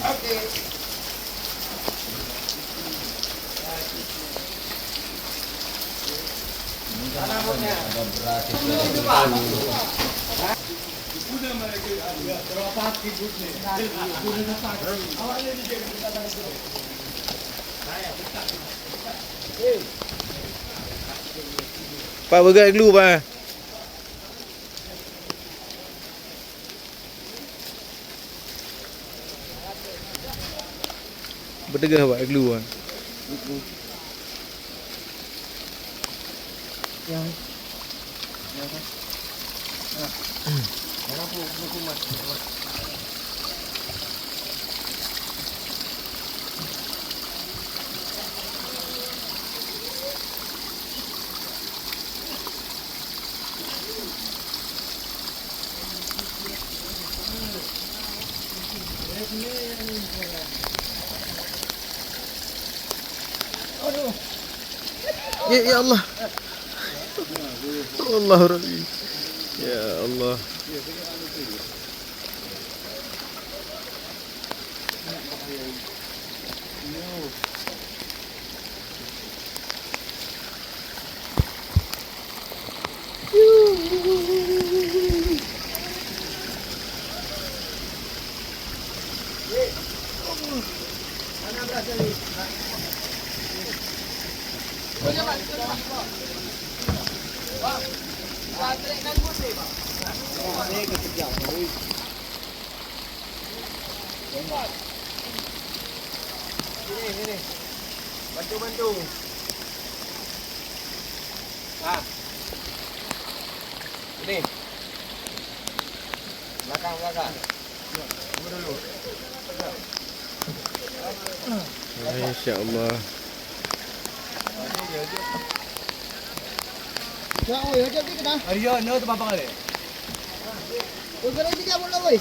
Okey. Mana moodnya? Ada beras itu. Pak bergerak dulu Pak. Bertegah Pak dulu Pak. Yang mana pun mas. Aduh. Ya Allah. Allah Rabbi. Ya Allah. Mana beras ni? Ini. Bantu. Ah. Ini. Belakang. Tunggu dulu. Insya-Allah. Ya, oi, aja kita dah. Ayo, no tu bapa kali. Oi, kalau dia mau oi.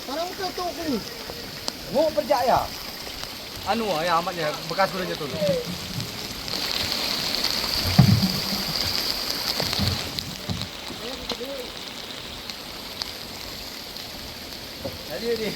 Sekarang kita tu ni. Mau berjaya. Anu ya amatnya bekas kurangnya tu. Jadi ni.